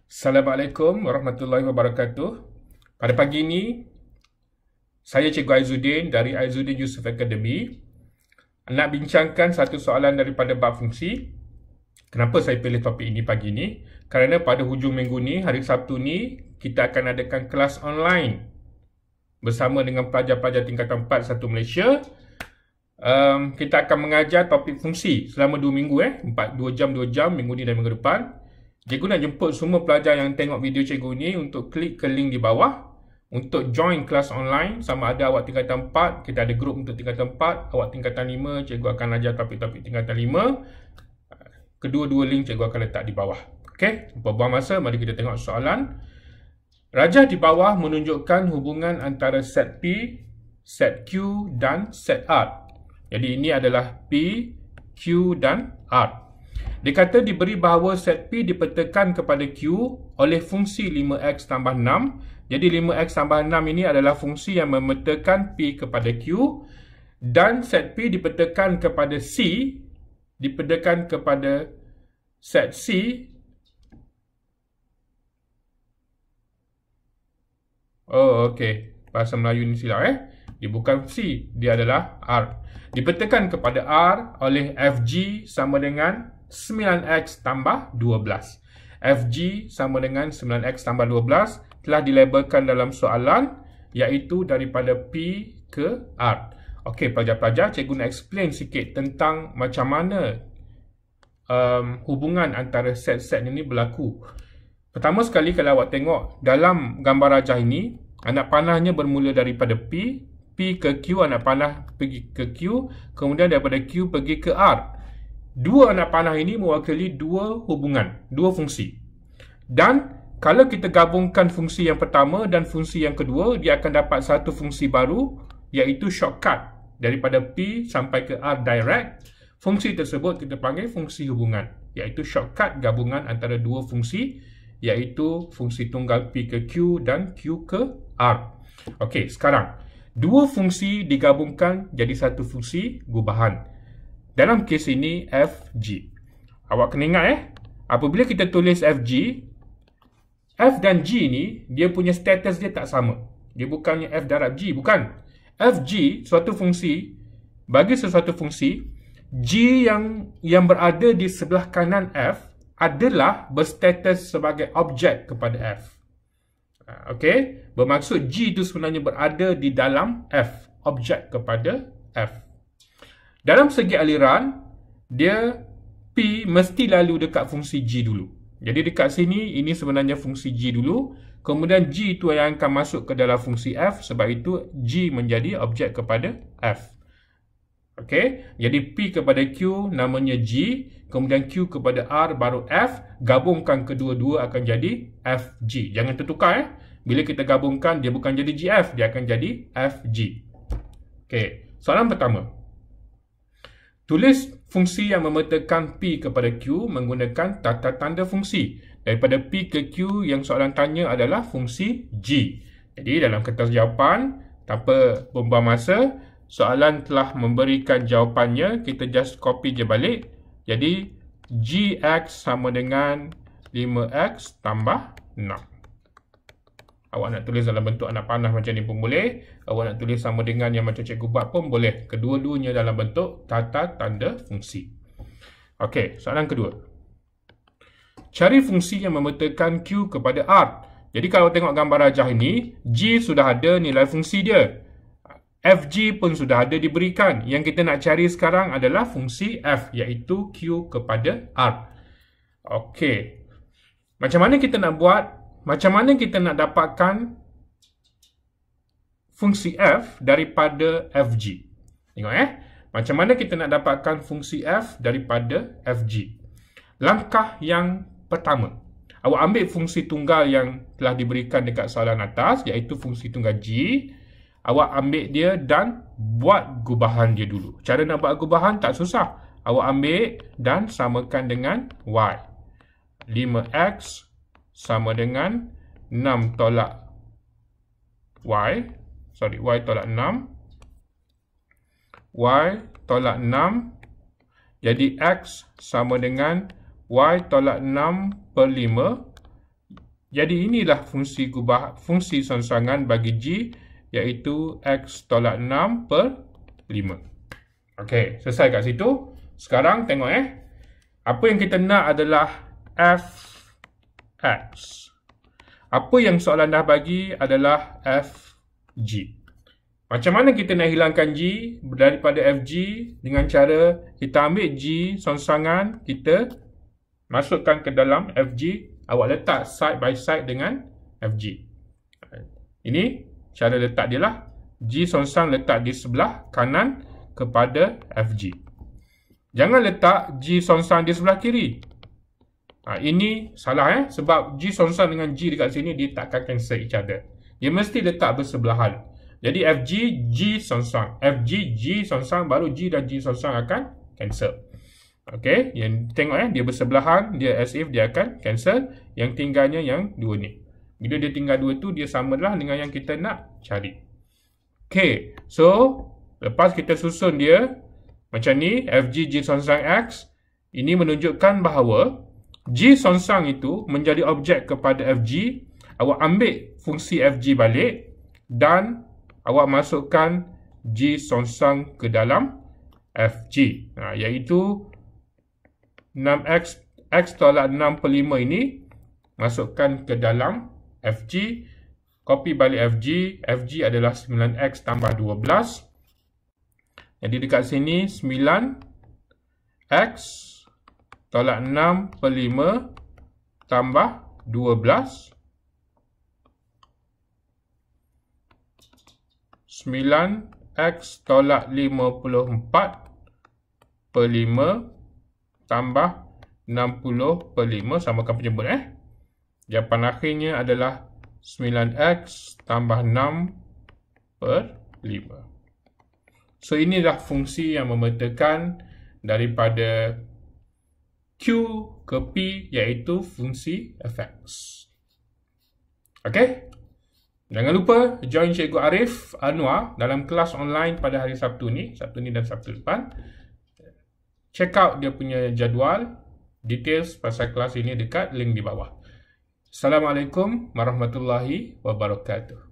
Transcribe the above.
Assalamualaikum warahmatullahi wabarakatuh. Pada pagi ini, saya Cikgu Aizuddin dari Aizuddin Yusof Academy nak bincangkan satu soalan daripada bab fungsi. Kenapa saya pilih topik ini pagi ini? Kerana pada hujung minggu ni, hari Sabtu ni, kita akan adakan kelas online bersama dengan pelajar-pelajar tingkatan 4 satu Malaysia. Kita akan mengajar topik fungsi selama 2 minggu 2 jam, minggu ni dan minggu depan. Cikgu nak jemput semua pelajar yang tengok video cikgu ni untuk klik ke link di bawah untuk join kelas online. Sama ada awak tingkatan 4, kita ada grup untuk tingkatan 4, awak tingkatan 5, cikgu akan ajar topik-topik tingkatan 5. Kedua-dua link cikgu akan letak di bawah. Okey, tanpa buang masa, mari kita tengok soalan. Rajah di bawah menunjukkan hubungan antara set P, set Q dan set R. Jadi ini adalah P, Q dan R. Dia kata diberi bahawa set P dipetakan kepada Q oleh fungsi 5x tambah 6. Jadi 5x tambah 6 ini adalah fungsi yang memetakan P kepada Q. Dan set P dipetakan kepada C, dipetakan kepada set C. Oh, okey. Bahasa Melayu ni silap Dia bukan C, dia adalah R. Dipetakan kepada R oleh FG sama dengan 9x tambah 12. FG sama dengan 9x tambah 12 telah dilabelkan dalam soalan, iaitu daripada P ke R. Okey, pelajar-pelajar, cikgu nak explain sikit tentang macam mana hubungan antara set-set ini berlaku. Pertama sekali, kalau awak tengok dalam gambar rajah ini, anak panahnya bermula daripada P ke Q, anak panah pergi ke Q, kemudian daripada Q pergi ke R. Dua anak panah ini mewakili dua hubungan, dua fungsi. Dan kalau kita gabungkan fungsi yang pertama dan fungsi yang kedua, dia akan dapat satu fungsi baru, iaitu shortcut daripada P sampai ke R direct. Fungsi tersebut kita panggil fungsi hubungan, iaitu shortcut gabungan antara dua fungsi, iaitu fungsi tunggal P ke Q dan Q ke R. Okey, sekarang dua fungsi digabungkan jadi satu fungsi gubahan. Dalam kes ini FG. Awak kena ingat apabila kita tulis FG, F dan G ni dia punya status dia tak sama. Dia bukannya F darab G, bukan. FG suatu fungsi, bagi sesuatu fungsi, G yang berada di sebelah kanan F adalah berstatus sebagai objek kepada F. Okey, bermaksud G itu sebenarnya berada di dalam F, objek kepada F. Dalam segi aliran, dia P mesti lalu dekat fungsi G dulu. Jadi dekat sini, ini sebenarnya fungsi G dulu. Kemudian G itu yang akan masuk ke dalam fungsi F. Sebab itu G menjadi objek kepada F. Okey, jadi P kepada Q namanya G. Kemudian Q kepada R baru F. Gabungkan kedua-dua akan jadi FG. Jangan tertukar Bila kita gabungkan, dia bukan jadi GF. Dia akan jadi FG. Okey, soalan pertama. Tulis fungsi yang memetakan P kepada Q menggunakan tata tanda fungsi. Daripada P ke Q yang soalan tanya adalah fungsi G. Jadi dalam kertas jawapan, tanpa buang masa, soalan telah memberikan jawapannya. Kita just copy je balik. Jadi Gx sama dengan 5x tambah 6. Awak nak tulis dalam bentuk anak panah macam ni pun boleh. Awak nak tulis sama dengan yang macam cikgu buat pun boleh. Kedua-duanya dalam bentuk tata tanda fungsi. Okey, soalan kedua. Cari fungsi yang memetakan Q kepada R. Jadi kalau tengok gambar rajah ini, G sudah ada nilai fungsi dia. FG pun sudah ada diberikan. Yang kita nak cari sekarang adalah fungsi F, iaitu Q kepada R. Okey. Macam mana kita nak buat? Macam mana kita nak dapatkan fungsi F daripada FG? Tengok Macam mana kita nak dapatkan fungsi F daripada FG? Langkah yang pertama. Awak ambil fungsi tunggal yang telah diberikan dekat soalan atas, iaitu fungsi tunggal G. Awak ambil dia dan buat gubahan dia dulu. Cara nak buat gubahan tak susah. Awak ambil dan samakan dengan Y. 5x sama dengan 6 tolak Y. Sorry, Y tolak 6. Y tolak 6. Jadi X sama dengan Y tolak 6 per 5. Jadi inilah fungsi songsangan bagi G, iaitu X tolak 6 per 5. Okey, selesai kat situ. Sekarang tengok apa yang kita nak adalah Fx. Apa yang soalan dah bagi adalah Fg. Macam mana kita nak hilangkan G daripada Fg? Dengan cara kita ambil G songsangan, kita masukkan ke dalam Fg. Awak letak side by side dengan Fg. Ini cara letak dia lah. G songsang letak di sebelah kanan kepada Fg. Jangan letak G songsang di sebelah kiri. Ini salah sebab G songsang dengan G dekat sini dia takkan cancel each other. Dia mesti letak bersebelahan. Jadi Fg, G songsang. Fg, G songsang, baru G dan G songsang akan cancel. Okey, yang tengok dia bersebelahan, dia as if dia akan cancel. Yang tinggalnya yang dua ni. Bila dia tinggal dua tu, dia samalah dengan yang kita nak cari. Okey, so lepas kita susun dia macam ni, Fg, G songsang X, ini menunjukkan bahawa G songsang itu menjadi objek kepada Fg. Awak ambil fungsi Fg balik dan awak masukkan G songsang ke dalam Fg. Iaitu 6x, X tolak 6 per 5 ini masukkan ke dalam Fg. Copy balik Fg. Fg adalah 9x tambah 12. Jadi dekat sini 9x tolak 6 per 5 tambah 12. 9x tolak 54 per 5 tambah 60 per 5, samakan penjemput Jawapan akhirnya adalah 9x tambah 6 per 5. So inilah fungsi yang memetakan daripada Q ke P, iaitu fungsi fx. Okey? Jangan lupa join Cikgu Arif Anwar dalam kelas online pada hari Sabtu ni dan Sabtu depan. Check out dia punya jadual, details pasal kelas ini dekat link di bawah. Assalamualaikum warahmatullahi wabarakatuh.